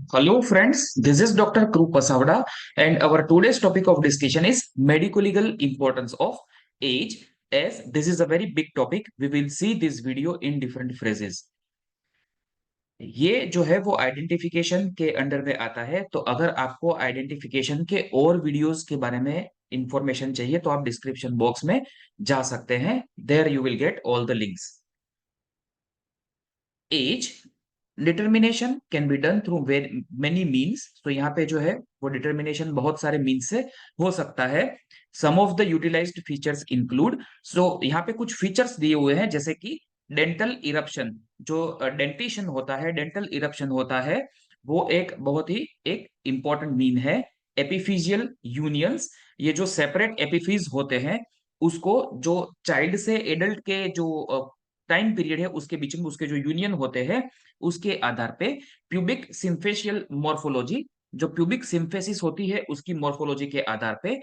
Hello, friends. This is Dr. Krup Pasavada, and our today's topic of discussion is medico-legal importance of age. As this is a very big topic, we will see this video in different phrases. ये जो है वो identification के under में आता है, तो अगर आपको आइडेंटिफिकेशन के और वीडियोस के बारे में इंफॉर्मेशन चाहिए, तो आप डिस्क्रिप्शन बॉक्स में जा सकते हैं. There you will get all the links. Age determination can be done through many means. तो यहाँ पे जो है वो डिटर्मिनेशन बहुत सारे मीन्स से हो सकता है. Some of the utilised features include. So यहाँ पे कुछ फीचर्स दिए हुए हैं, जैसे कि डेंटल इरप्शन. जो डेंटिशन होता है, डेंटल इरप्शन होता है, वो एक बहुत ही एक इंपॉर्टेंट मीन है. एपिफिजियल यूनियंस, ये जो सेपरेट एपिफीज होते हैं, उसको जो चाइल्ड से एडल्ट के जो टाइम पीरियड है उसके बीच में उसके जो यूनियन होते हैं, उसके आधार पे प्यूबिक सिम्फेशियल मॉर्फोलॉजी, जो प्यूबिक सिम्फेसिस होती है उसकी मॉर्फोलॉजी के आधार पे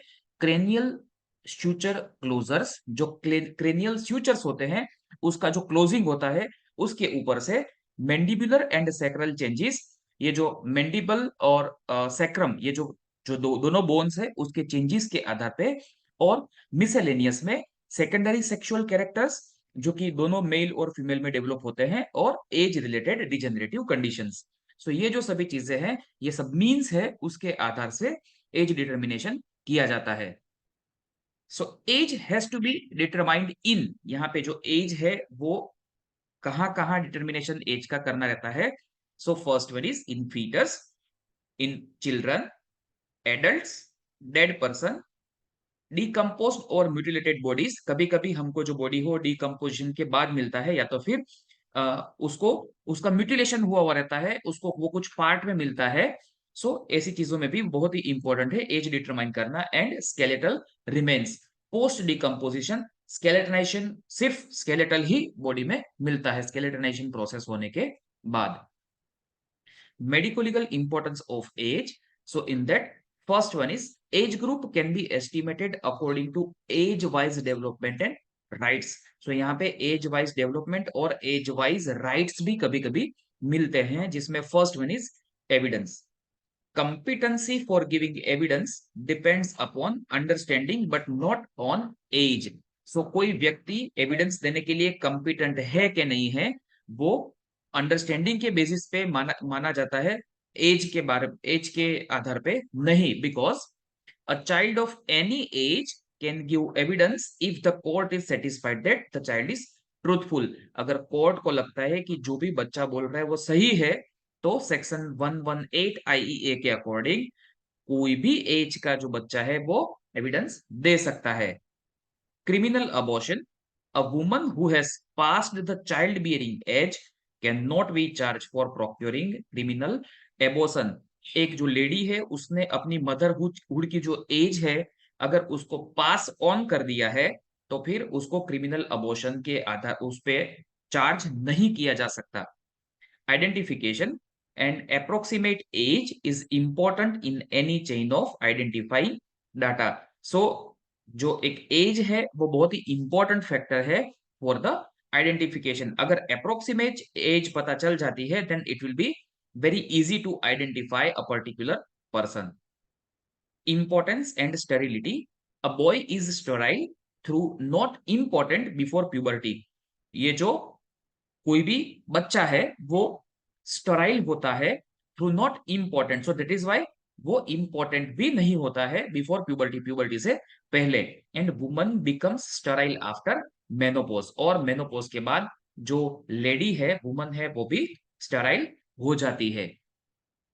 क्रेनियल स्यूचर क्लोजर्स, जो क्रेनियल स्यूचर्स होते हैं उसका जो क्लोजिंग होता है उसके ऊपर से मैंडिबुलर एंड सैक्रल चेंजेस. ये जो मैंडिबल और सैक्रम, ये जो जो दोनों बोन्स है उसके चेंजेस के आधार पे. और मिसेलेनियस में सेकेंडरी सेक्सुअल कैरेक्टर्स, जो कि दोनों मेल और फीमेल में डेवलप होते हैं, और एज रिलेटेड डिजेनरेटिव कंडीशंस. सो ये जो सभी चीजें हैं, ये सब मीन्स है, उसके आधार से एज डिटर्मिनेशन किया जाता है. So age has to be determined in. यहाँ पे जो एज है वो कहाँ कहाँ डिटर्मिनेशन एज का करना रहता है. So first one is in fetus, in children, adults, dead person, decomposed और म्यूटिलेटेड बॉडीज. कभी कभी हमको जो बॉडी हो डिकम्पोजिशन के बाद मिलता है, या तो फिर उसको उसका म्यूटिलेशन हुआ हुआ रहता है, उसको वो कुछ पार्ट में मिलता है. सो ऐसी चीजों में भी बहुत ही इंपॉर्टेंट है एज डिटरमाइन करना. And skeletal remains post decomposition. Skeletonisation सिर्फ स्केलेटल ही बॉडी में मिलता है स्केलेटनाइजेशन प्रोसेस होने के बाद. medico-legal importance of age. So in that, first one is age group can be estimated according to age-wise development and rights. So यहाँ पे age-wise development और age-wise rights भी कभी-कभी मिलते हैं, जिसमें first one is evidence. Competency for giving evidence depends upon understanding but not on age. So कोई व्यक्ति एविडेंस देने के लिए कॉम्पिटेंट है कि नहीं है, वो अंडरस्टैंडिंग के बेसिस पे माना जाता है, एज के आधार पे नहीं. Because a child of any as can give evidence if the court is satisfied that the child is truthful. अगर कोर्ट को लगता है कि जो भी बच्चा बोल रहा है वो सही है, तो सेक्शन 118 आईईए के अकॉर्डिंग कोई भी एज का जो बच्चा है वो एविडेंस दे सकता है. Criminal abortion. A woman who has passed the childbearing age cannot be charged for procuring criminal abortion. एक जो लेडी है उसने अपनी मदरहुड की जो एज है, अगर उसको पास ऑन कर दिया है, तो फिर उसको क्रिमिनल अबॉर्शन के आधार उस पे चार्ज नहीं किया जा सकता. Identification. An approximate age is important in any chain of identifying data. So जो एक एज है वो बहुत ही इंपॉर्टेंट फैक्टर है फॉर द आइडेंटिफिकेशन. अगर अप्रोक्सीमेट एज पता चल जाती है, then it will be very easy to identify a particular person. Importance and sterility. A boy is sterile through not important before puberty. ये जो कोई भी बच्चा है वो स्टराइल होता है through not important. So that is why वो इंपॉर्टेंट भी नहीं होता है बिफोर प्यूबर्टी, प्यूबर्टी से पहले. And woman becomes sterile after menopause. और मेनोपोज के बाद जो लेडी है, वुमन है, वो भी स्टराइल हो जाती है.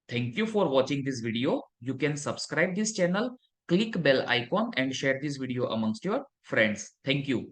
Thank you for watching this video. You can subscribe this channel, click bell icon and share this video amongst your friends. Thank you.